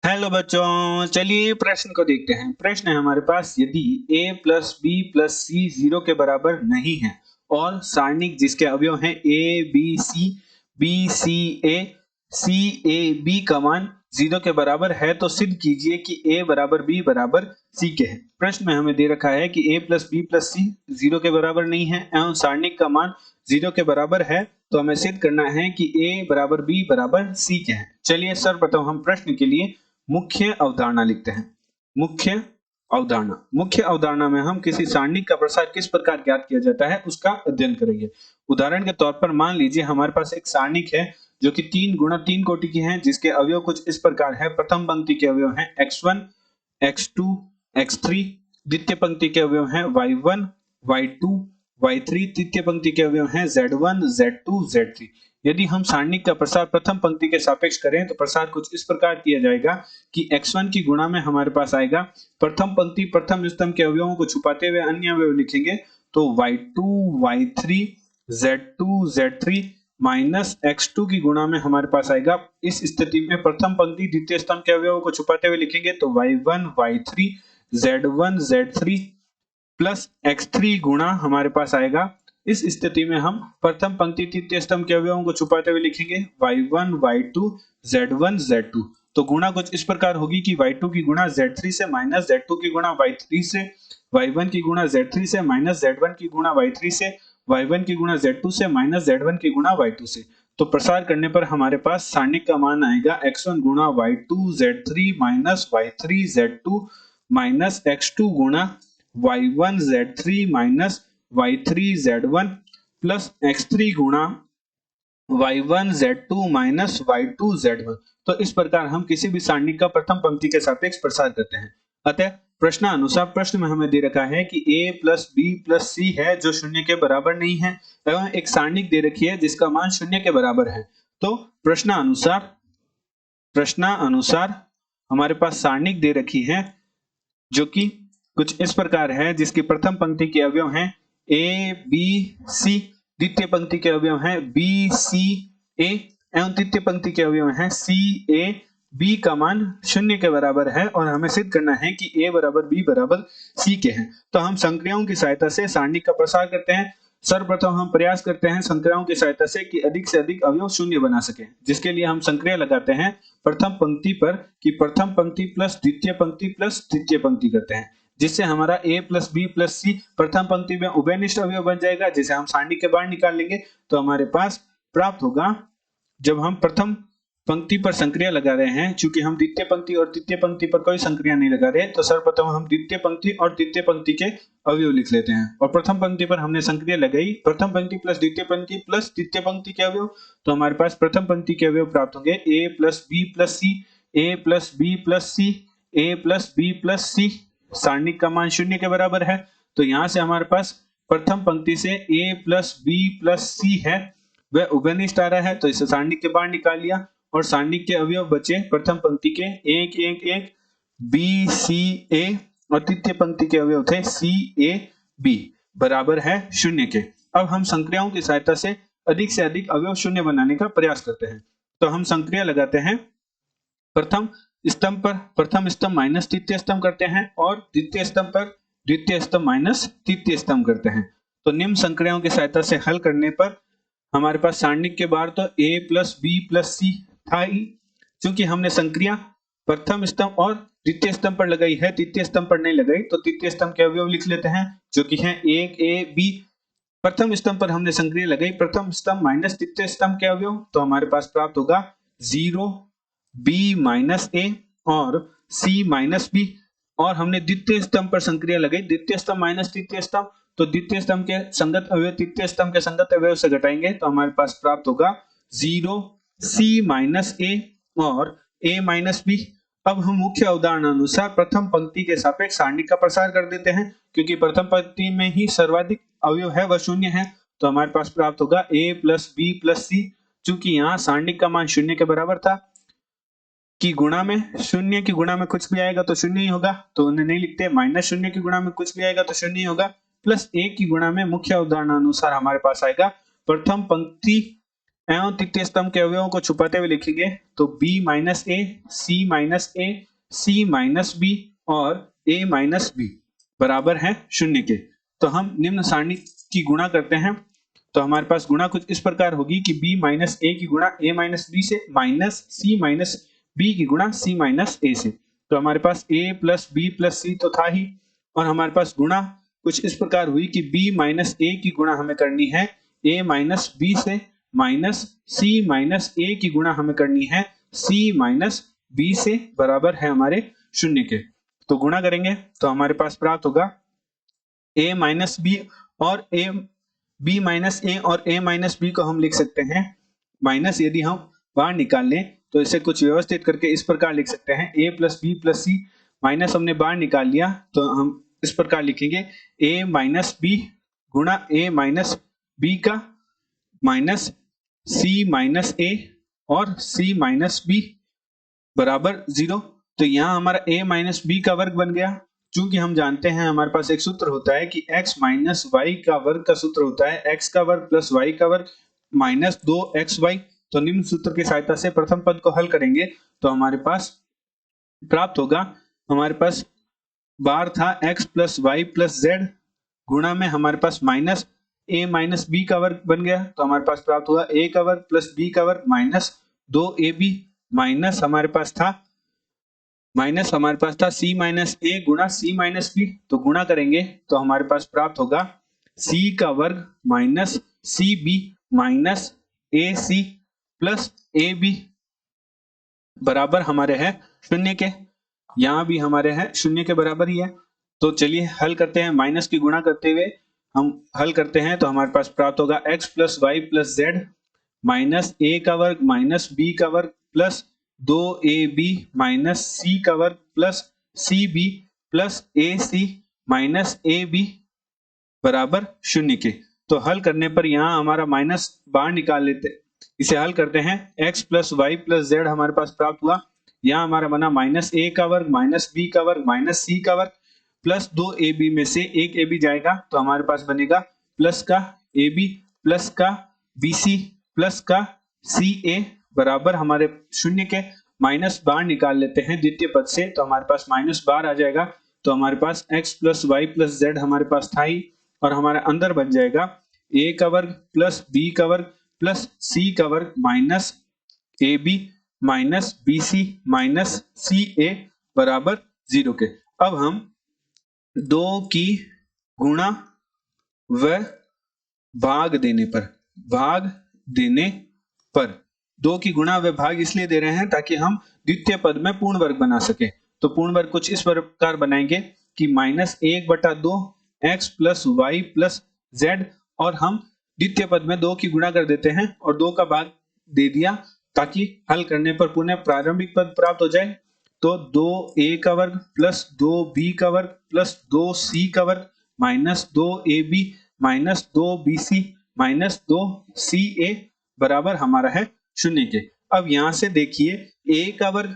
Hello बच्चों, चलिए प्रश्न को देखते हैं। प्रश्न है हमारे पास, यदि a प्लस बी प्लस सी 0 के बराबर नहीं है और सारणिक जिसके अवयव हैं a b c a b का मान 0 के बराबर है तो सिद्ध कीजिए कि a बराबर b बराबर c के है। प्रश्न में हमें दे रखा है कि a प्लस बी प्लस सी 0 के बराबर नहीं है एवं सारणिक का मान 0 के बराबर है, तो हमें सिद्ध करना है कि a बराबर b बराबर c के है। चलिए सर्वप्रथम हम प्रश्न के लिए मुख्य अवधारणा लिखते हैं। मुख्य अवधारणा में हम किसी सारणिक का प्रसार किस प्रकार ज्ञात किया जाता है उसका अध्ययन करेंगे। उदाहरण के तौर पर मान लीजिए हमारे पास एक सारणिक है जो कि 3 गुणा 3 कोटि की है, जिसके अवयव कुछ इस प्रकार है। प्रथम पंक्ति के अवयव हैं x1 x2 x3, द्वितीय पंक्ति के अवयव हैं y1 y2 y3, तृतीय पंक्ति के अवयव हैं z1 z2 z3। यदि हम सारणिक का प्रसार प्रथम पंक्ति के सापेक्ष करें तो प्रसार कुछ इस प्रकार किया जाएगा कि x1 की गुणा में हमारे पास आएगा प्रथम पंक्ति प्रथम स्तंभ के अवयवों को छुपाते हुए अन्य अवयव लिखेंगे तो y2 y3 z2 z3 minus x2 की गुणा में हमारे पास आएगा। इस स्थिति में प्रथम पंक्ति द्वितीय स्तंभ के अवयवों को छुपाते हुए लिखेंगे तो y1 y3 z1 z3 plus x3 गुणा हमारे पास आएगा। इस स्थिति में हम प्रथम पंक्ति तृतीय स्तंभ के अवयवों को छुपाते हुए लिखेंगे y1 y2 z1 z2। तो गुणा कुछ इस प्रकार होगी कि y2 की गुणा z3 से माइनस z2 की गुणा y3 से, y1 की गुणा z3 से माइनस z1 की गुणा y3 से, y1 की गुणा z2 से माइनस z1 की गुणा y2 से। तो प्रसार करने पर हमारे पास सारणिक का मान आएगा x1 गुणा y2 z3 minus y3 z2 minus x2 गुणा y1 z3 minus y3 z1 plus x3 गुणा y1 z2 minus y2 z1। तो इस प्रकार हम किसी भी सारणिक का प्रथम पंक्ति के सापेक्ष प्रसार करते हैं। अतः प्रश्नानुसार प्रश्न में हमें दे रखा है कि a प्लस बी प्लस सी है जो शून्य के बराबर नहीं है एवं एक सारणिक दे रखी है जिसका मान शून्य के बराबर है। तो प्रश्नानुसार हमारे पास सारणिक दे रखी है जो कि कुछ इस प्रकार है, जिसकी प्रथम पंक्ति के अवयव हैं a b c, द्वितीय पंक्ति के अवयव हैं b c a एवं तृतीय पंक्ति के अवयव हैं c a b का मान शून्य के बराबर है और हमें सिद्ध करना है कि a बराबर b बराबर c के हैं। तो हम संक्रियाओं की सहायता से सारणिक का प्रसार करते हैं। सर्वप्रथम हम प्रयास करते हैं संक्रियाओं की सहायता से कि अधिक से अधिक अवयव शून्य बना सके, जिसके लिए हम संक्रिया लगाते हैं प्रथम पंक्ति पर कि प्रथम पंक्ति प्लस द्वितीय पंक्ति प्लस तृतीय पंक्ति करते हैं, जिससे हमारा a प्लस बी प्लस सी प्रथम पंक्ति में उभयनिष्ठ अवयव बन जाएगा, जिसे हम सारणी के बाहर निकाल लेंगे। तो हमारे पास प्राप्त होगा, जब हम प्रथम पंक्ति पर संक्रिया लगा रहे हैं, चूंकि हम द्वितीय पंक्ति और तृतीय पंक्ति पर कोई संक्रिया नहीं लगा रहे, तो सर्वप्रथम हम द्वितीय पंक्ति और तृतीय पंक्ति के अवयव लिख लेते हैं और प्रथम पंक्ति पर हमने संक्रिया लगाई प्रथम पंक्ति प्लस द्वितीय पंक्ति प्लस तृतीय पंक्ति के अवयव। तो हमारे पास प्रथम पंक्ति के अवयव प्राप्त होंगे a plus B plus C, a plus B plus C, a plus B plus C. सारणिक का मान शून्य के बराबर है, तो यहां से हमारे पास प्रथम पंक्ति से a प्लस बी प्लस सी है वह उभयनिष्ठ आ रहा है, तो इसे सारणिक के बाहर निकाल लिया और सारणिक के अवयव बचे प्रथम पंक्ति के 1 1 1 b c a और तृतीय पंक्ति के अवयव थे c a b बराबर है शून्य के। अब हम संक्रियाओं की सहायता से अधिक अवयव शून्य बनाने का प्रयास करते हैं। तो हम संक्रिया लगाते हैं, प्रथम स्तंभ पर प्रथम स्तंभ माइनस तृतीय स्तंभ करते हैं और द्वितीय स्तंभ पर द्वितीय स्तंभ माइनस तृतीय स्तंभ करते हैं। तो निम्न संक्रियाओं की सहायता से हल करने पर हमारे पास सारणिक के बाहर तो a प्लस बी प्लस सी था ही, क्योंकि हमने संक्रिया प्रथम स्तंभ और द्वितीय स्तंभ पर लगाई है, तृतीय स्तंभ पर नहीं लगाई, तो तृतीय स्तंभ के अवयव लिख लेते हैं जो कि है 1 a b। प्रथम स्तंभ पर हमने संक्रिया लगाई प्रथम स्तंभ माइनस तृतीय स्तंभ के अवयव, तो हमारे पास प्राप्त होगा 0 b माइनस a और c माइनस b। और हमने द्वितीय स्तंभ पर संक्रिया लगाई द्वितीय स्तंभ माइनस तृतीय स्तंभ, तो द्वितीय स्तंभ के संगत अवयव तृतीय स्तंभ के संगत अवयव से घटाएंगे, तो हमारे पास प्राप्त होगा 0 c माइनस a और a माइनस b। अब हम मुख्य अवधारणा अनुसार प्रथम पंक्ति के सापेक्ष सारणिक का प्रसार कर देते हैं, क्योंकि प्रथम पंक्ति में ही सर्वाधिक अवयव है वह शून्य है। तो हमारे पास प्राप्त होगा a प्लस बी प्लस सी। चूंकि यहाँ सारणिक का मान शून्य के बराबर था कि गुणा में शून्य की गुणा में कुछ भी आएगा तो शून्य ही होगा, तो उन्हें नहीं लिखते। माइनस शून्य की गुणा में कुछ भी आएगा तो शून्य ही होगा, प्लस a की गुणा में मुख्य अवधारणा अनुसार हमारे पास आएगा प्रथम पंक्ति एवं तृतीय स्तंभ के अवयवों को छुपाते हुए लिखेंगे तो b माइनस ए, c माइनस ए, c माइनस बी और a माइनस बी बराबर है 0 के। तो हम निम्न सारणी की गुणा करते हैं तो हमारे पास गुणा कुछ इस प्रकार होगी कि b माइनस ए की गुणा a माइनस बी से माइनस c माइनस बी की गुणा c माइनस ए से। तो हमारे पास a प्लस बी प्लस सी तो था ही, और हमारे पास गुणा कुछ इस प्रकार हुई कि b माइनस ए की गुणा हमें करनी है a माइनस बी से, माइनस c माइनस ए की गुणा हमें करनी है c माइनस बी से, बराबर है हमारे 0 के। तो गुणा करेंगे तो हमारे पास प्राप्त होगा a माइनस बी और b माइनस ए और a माइनस बी को हम लिख सकते हैं माइनस, यदि हम बाहर निकाल लें तो इसे कुछ व्यवस्थित करके इस प्रकार लिख सकते हैं a plus B plus C, minus हमने बाहर निकाल लिया तो हम इस प्रकार लिखेंगे a माइनस बी गुणा a माइनस बी का माइनस c माइनस ए और c माइनस बी बराबर 0। तो यहाँ हमारा a माइनस बी का वर्ग बन गया। चूंकि हम जानते हैं हमारे पास एक सूत्र होता है कि x माइनस वाई का वर्ग का सूत्र होता है x का वर्ग प्लस y का वर्ग माइनस 2xy। तो निम्न सूत्र की सहायता से प्रथम पद को हल करेंगे तो हमारे पास प्राप्त होगा, हमारे पास बार था x plus Y plus z गुणा में हमारे पास माइनस a माइनस बी का वर्ग बन गया। तो हमारे पास प्राप्त हुआ a का वर्ग प्लस b का वर्ग माइनस 2ab माइनस हमारे पास था c माइनस ए गुणा c माइनस बी। तो गुणा करेंगे तो हमारे पास प्राप्त होगा c का वर्ग minus C B minus A C plus A B बराबर हमारे है 0 के। यहाँ भी हमारे है 0 के बराबर ही है। तो चलिए हल करते हैं, माइनस की गुणा करते हुए हम हल करते हैं तो हमारे पास प्राप्त होगा x plus Y plus Z minus A का वर्ग माइनस बी का वर्ग प्लस 2ab माइनस सी का वर्ग plus C B plus A C minus A B बराबर 0 के। तो हल करने पर यहाँ हमारा माइनस बाहर निकाल लेते, इसे हल करते हैं x plus Y plus z हमारे पास प्राप्त हुआ। यहाँ हमारा बना माइनस ए का वर्ग माइनस बी का वर्ग माइनस सी का वर्ग प्लस 2ab में से एक ab जाएगा तो हमारे पास बनेगा प्लस का ab प्लस का bc प्लस का ca बराबर हमारे 0 के। माइनस बाहर निकाल लेते हैं द्वितीय पद से तो हमारे पास माइनस बाहर आ जाएगा। तो हमारे पास x plus Y plus z हमारे पास था ही, और हमारे अंदर बन जाएगा a का वर्ग प्लस b का वर्ग प्लस c का वर्ग minus ab minus bc minus ca बराबर 0 के। अब हम 2 की गुणा व भाग देने पर 2 की गुणा व भाग इसलिए दे रहे हैं ताकि हम द्वितीय पद में पूर्ण वर्ग बना सके। तो पूर्ण वर्ग कुछ इस प्रकार बनाएंगे कि minus 1/2 x plus Y plus z, और हम द्वितीय पद में 2 की गुणा कर देते हैं और 2 का भाग दे दिया ताकि हल करने पर पुनः प्रारंभिक पद प्राप्त हो जाए। तो 2a का वर्ग प्लस 2b का वर्ग प्लस 2c का वर्ग minus 2ab minus 2bc minus 2ca बराबर हमारा है 0 के। अब यहां से देखिए a का वर्ग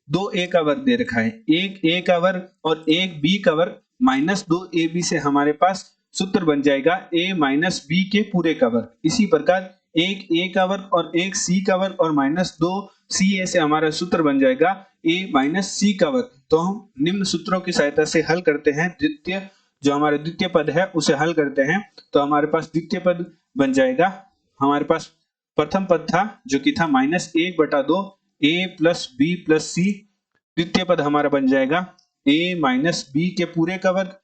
2a का वर्ग दे रखा है, एक a का वर्ग और एक b का वर्ग माइनस 2ab से हमारे पास सूत्र बन जाएगा a माइनस b के पूरे का वर्ग। इसी प्रकार एक a का वर्ग और एक c का वर्ग और माइनस 2ca से हमारा सूत्र बन जाएगा a माइनस c का वर्ग। तो हम निम्न सूत्रों की सहायता से हल करते हैं, द्वितीय जो हमारे द्वितीय पद है उसे हल करते हैं तो हमारे पास द्वितीय पद बन जाएगा। हमारे पास प्रथम पद था जो कि था minus 1/2 a plus B plus C, द्वितीय पद हमारा बन जाएगा a माइनस बी के पूरे का वर्ग,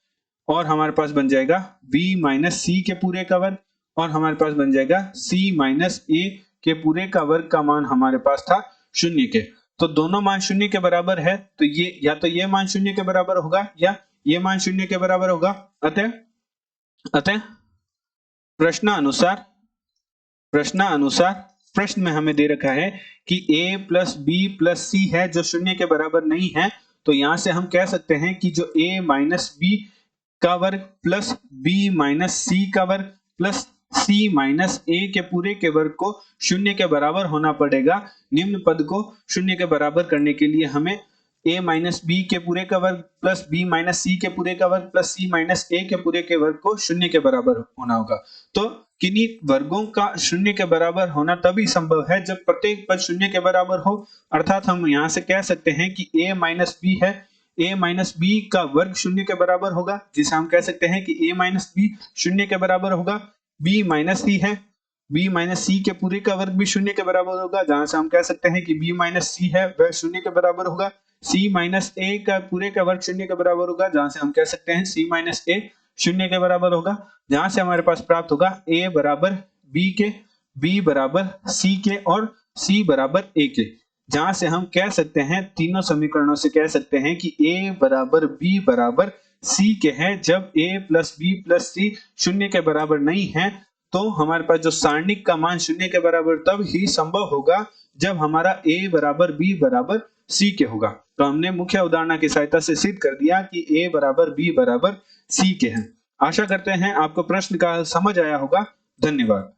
और हमारे पास बन जाएगा b माइनस सी के पूरे का वर्ग, और हमारे पास बन जाएगा c माइनस a के पूरे का वर्ग का मान हमारे पास था 0 के। तो दोनों मान 0 के बराबर है तो ये या तो ये मान 0 के बराबर होगा या ये मान 0 के बराबर होगा। अतः प्रश्नानुसार प्रश्न में हमें दे रखा है कि a प्लस बी प्लस सी है जो 0 के बराबर नहीं है। तो यहां से हम कह सकते हैं कि जो a माइनस बी का वर्ग प्लस b माइनस सी का वर्ग प्लस c माइनस a के पूरे के वर्ग को 0 के बराबर होना पड़ेगा। निम्न पद को 0 के बराबर करने के लिए हमें a माइनस बी के पूरे का वर्ग प्लस b माइनस सी के पूरे का वर्ग प्लस c माइनस a के पूरे के वर्ग को 0 के बराबर होना होगा। तो किन्हीं वर्गों का शून्य के बराबर होना तभी संभव है जब प्रत्येक पद शून्य के बराबर हो। अर्थात हम यहाँ से कह सकते हैं कि a माइनस बी है, a माइनस बी का वर्ग शून्य के बराबर होगा, जिसे हम कह सकते हैं कि a माइनस बी शून्य के बराबर होगा। b माइनस सी है, b माइनस सी के पूरे का वर्ग भी शून्य के बराबर होगा, जहां से हम कह सकते हैं कि b माइनस सी है वह शून्य के बराबर होगा। c माइनस ए का पूरे का वर्ग शून्य के बराबर होगा, जहां से हम कह सकते हैं c माइनस ए शून्य के बराबर होगा। जहां से हमारे पास प्राप्त होगा a बराबर b के, b बराबर c के और c बराबर a के। जहां से हम कह सकते हैं, तीनों समीकरणों से कह सकते हैं कि a बराबर b बराबर c के है। जब a plus b plus c शून्य के बराबर नहीं है तो हमारे पास जो सारणिक का मान शून्य के बराबर तब ही संभव होगा जब हमारा a बराबर b बराबर c के होगा। तो हमने मुख्य उदाहरण की सहायता से सिद्ध कर दिया कि a बराबर b बराबर c के हैं। आशा करते हैं आपको प्रश्न का समझ आया होगा। धन्यवाद।